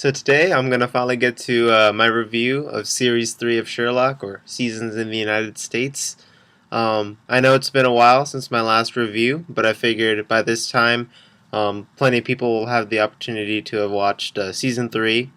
So today I'm gonna finally get to my review of Series 3 of Sherlock, or Seasons in the United States. I know it's been a while since my last review, but I figured by this time plenty of people will have the opportunity to have watched Season 3.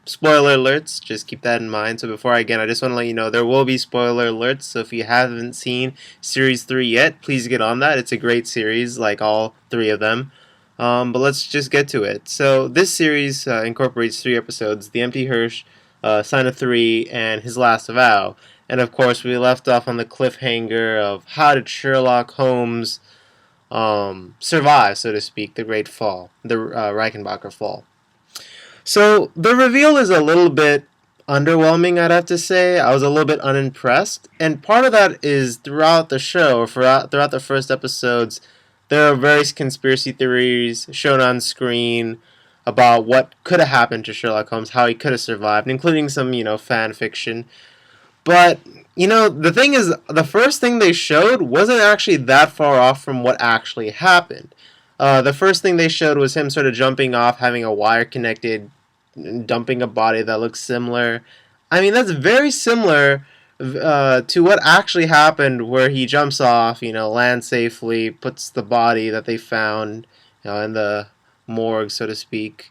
Spoiler alerts, just keep that in mind. So before I just want to let you know there will be spoiler alerts, so if you haven't seen Series 3 yet, please get on that. It's a great series, like all three of them. But let's just get to it. So this series incorporates three episodes: The Empty Hirsch, Sign of Three, and His Last Vow. And of course, we left off on the cliffhanger of how did Sherlock Holmes survive, so to speak, the Great Fall, the Reichenbacher Fall. So the reveal is a little bit underwhelming, I'd have to say. I was a little bit unimpressed, and part of that is throughout the show, or throughout the first episodes, there are various conspiracy theories shown on screen about what could have happened to Sherlock Holmes, how he could have survived, including some, fan fiction. But, the thing is, the first thing they showed wasn't actually that far off from what actually happened. The first thing they showed was him sort of jumping off, having a wire connected, dumping a body that looks similar. I mean, that's very similar to what actually happened, where he jumps off, lands safely, puts the body that they found, in the morgue, so to speak,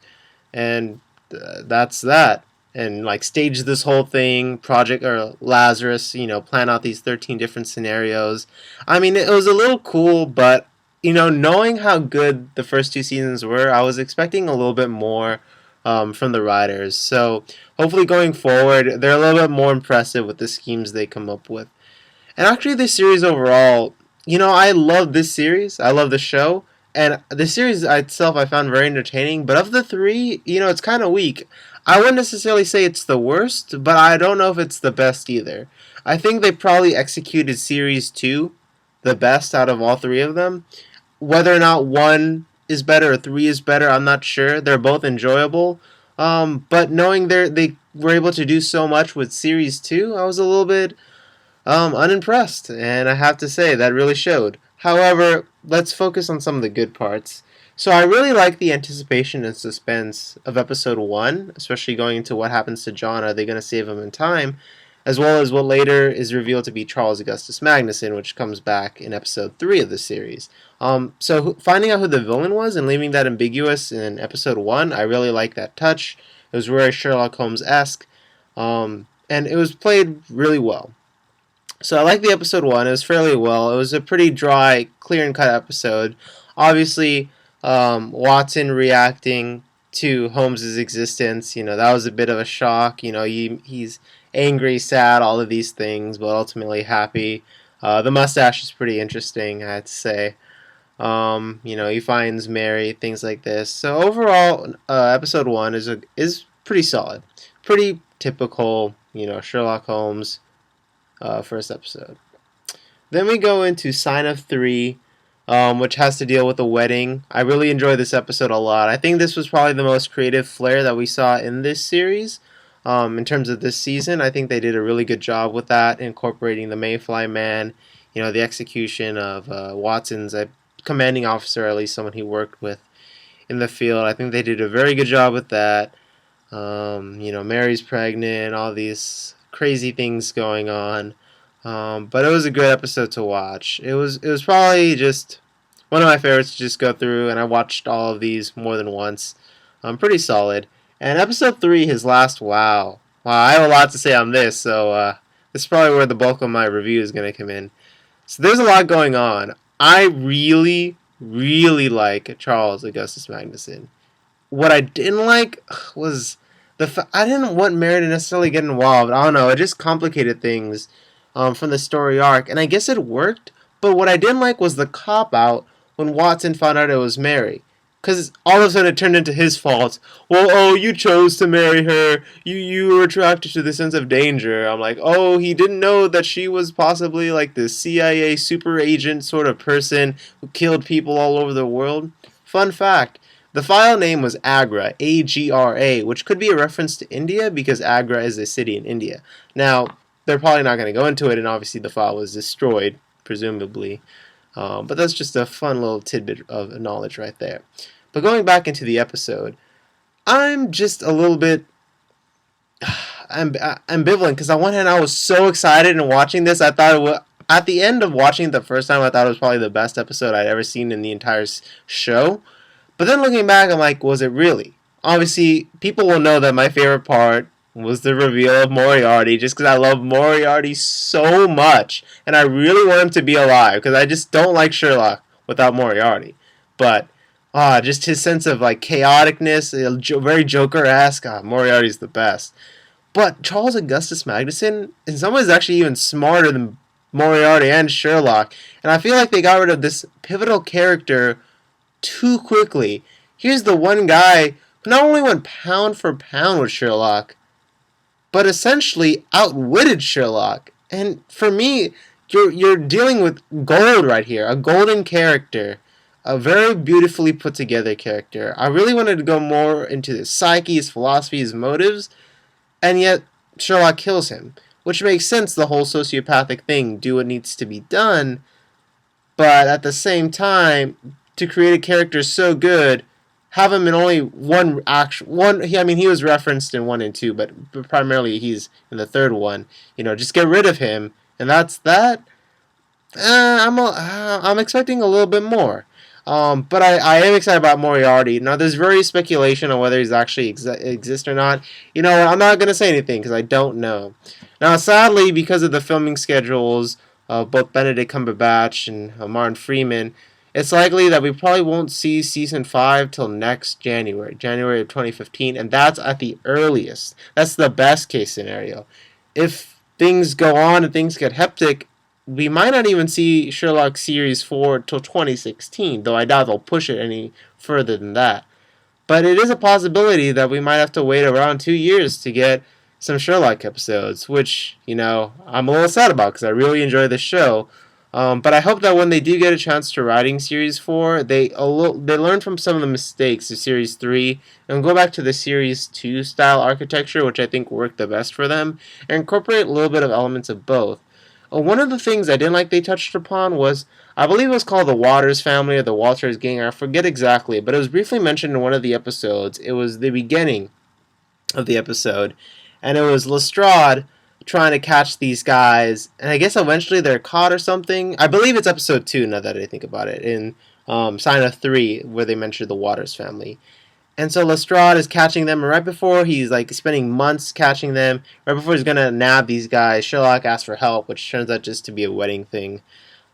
and that's that. And like stage this whole thing, Project or Lazarus, plan out these 13 different scenarios. I mean, it was a little cool, but knowing how good the first two seasons were, I was expecting a little bit more from the writers. So hopefully going forward, they're a little bit more impressive with the schemes they come up with. And actually, this series overall, I love this series. I love the show. And the series itself I found very entertaining. But of the three, it's kind of weak. I wouldn't necessarily say it's the worst, but I don't know if it's the best either. I think they probably executed Series 2 the best out of all three of them. Whether or not one is better or three is better, I'm not sure. They're both enjoyable. But knowing they were able to do so much with Series 2, I was a little bit unimpressed, and I have to say that really showed. However, let's focus on some of the good parts. So I really like the anticipation and suspense of episode 1, especially going into what happens to John. Are they going to save him in time? As well as what later is revealed to be Charles Augustus Magnuson, which comes back in episode 3 of the series. So finding out who the villain was and leaving that ambiguous in episode 1, I really like that touch. It was very Sherlock Holmes-esque, and it was played really well. So I like the episode 1. It was fairly well. It was a pretty dry, clear and cut episode. Obviously, Watson reacting to Holmes's existence, that was a bit of a shock. He's angry, sad, all of these things, but ultimately happy. The mustache is pretty interesting, I had to say. He finds Mary, things like this. So overall, episode 1 is pretty solid, pretty typical, Sherlock Holmes first episode. Then we go into Sign of Three, which has to deal with a wedding. I really enjoyed this episode a lot. I think this was probably the most creative flair that we saw in this series. In terms of this season, I think they did a really good job with that, incorporating the Mayfly Man, the execution of Watson's commanding officer, at least someone he worked with in the field. I think they did a very good job with that. Mary's pregnant, all these crazy things going on. But it was a good episode to watch. It was probably just one of my favorites to just go through, and I watched all of these more than once. Pretty solid. And episode 3, His Last Wow. Wow, I have a lot to say on this, so this is probably where the bulk of my review is going to come in. So there's a lot going on. I really, really like Charles Augustus Magnuson. What I didn't like was I didn't want Mary to necessarily get involved. I don't know, it just complicated things from the story arc, and I guess it worked, but what I didn't like was the cop-out when Watson found out it was Mary. Because all of a sudden it turned into his fault. Well, oh, you chose to marry her. You were attracted to the sense of danger. I'm like, oh, he didn't know that she was possibly like the CIA super agent sort of person who killed people all over the world. Fun fact, the file name was Agra, A-G-R-A, which could be a reference to India because Agra is a city in India. Now, they're probably not going to go into it, and obviously the file was destroyed, presumably. But that's just a fun little tidbit of knowledge right there. But going back into the episode, I'm just a little bit ambivalent because on one hand I was so excited in watching this. I thought it was, at the end of watching it the first time, I thought it was probably the best episode I'd ever seen in the entire show. But then looking back, I'm like, was it really? Obviously, people will know that my favorite part was the reveal of Moriarty, just because I love Moriarty so much, and I really want him to be alive because I just don't like Sherlock without Moriarty. But just his sense of like chaoticness, very Joker-esque. Moriarty's the best. But Charles Augustus Magnuson, in some ways, is actually even smarter than Moriarty and Sherlock, and I feel like they got rid of this pivotal character too quickly. Here's the one guy who not only went pound for pound with Sherlock, but essentially outwitted Sherlock. And for me, you're dealing with gold right here, a golden character, a very beautifully put together character. I really wanted to go more into his psyche, his philosophy, his motives, and yet Sherlock kills him, which makes sense. The whole sociopathic thing, do what needs to be done, but at the same time, to create a character so good, have him in only one action. He was referenced in 1 and 2, but primarily he's in the third one. Just get rid of him, and that's that. I'm expecting a little bit more. But I am excited about Moriarty. Now, there's very speculation on whether he's actually exist or not. I'm not going to say anything because I don't know. Now, sadly, because of the filming schedules of both Benedict Cumberbatch and Martin Freeman, it's likely that we probably won't see season 5 till next January of 2015, and that's at the earliest. That's the best case scenario. If things go on and things get hectic, we might not even see Sherlock Series 4 till 2016, though I doubt they'll push it any further than that. But it is a possibility that we might have to wait around 2 years to get some Sherlock episodes, which, I'm a little sad about because I really enjoy the show. But I hope that when they do get a chance to writing Series 4, they learn from some of the mistakes of Series 3 and go back to the Series 2 style architecture, which I think worked the best for them, and incorporate a little bit of elements of both. One of the things I didn't like they touched upon was, I believe it was called the Waters family or the Walters gang, I forget exactly, but it was briefly mentioned in one of the episodes. It was the beginning of the episode, and it was Lestrade trying to catch these guys, and I guess eventually they're caught or something. I believe it's episode 2 now that I think about it, in Sign of 3, where they mentioned the Waters family. And so Lestrade is catching them, and right before he's like spending months catching them, right before he's gonna nab these guys, Sherlock asks for help, which turns out just to be a wedding thing.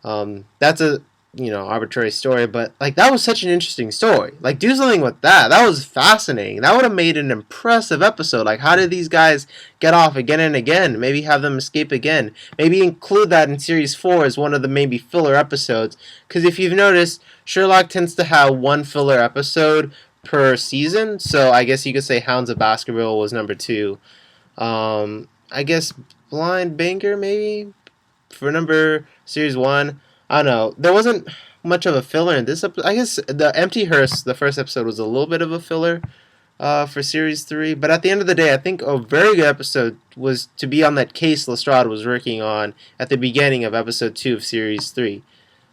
That's a arbitrary story, but like that was such an interesting story. Like do something with that. That was fascinating. That would have made an impressive episode. Like how did these guys get off again and again? Maybe have them escape again. Maybe include that in series 4 as one of the maybe filler episodes. Because if you've noticed, Sherlock tends to have one filler episode per season. So I guess you could say Hounds of Baskerville was number 2. I guess Blind Banker maybe for number series 1. I don't know. There wasn't much of a filler in this episode. I guess the Empty Hearse, the first episode, was a little bit of a filler for Series 3. But at the end of the day, I think a very good episode was to be on that case Lestrade was working on at the beginning of Episode 2 of Series 3.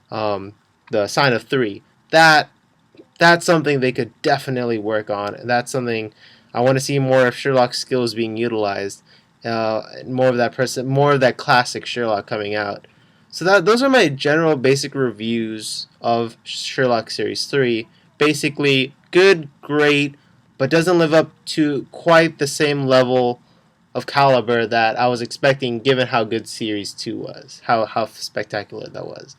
The Sign of 3. That's something they could definitely work on. And that's something I want to see more of Sherlock's skills being utilized. More of that classic Sherlock coming out. So those are my general basic reviews of Sherlock Series 3. Basically, good, great, but doesn't live up to quite the same level of caliber that I was expecting given how good Series 2 was, how spectacular that was.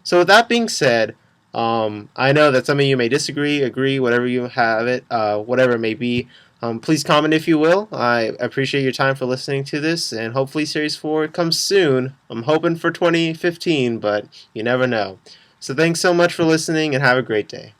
So with that being said, I know that some of you may disagree, agree, whatever you have it, whatever it may be. Please comment if you will. I appreciate your time for listening to this, and hopefully Series 4 comes soon. I'm hoping for 2015, but you never know. So thanks so much for listening, and have a great day.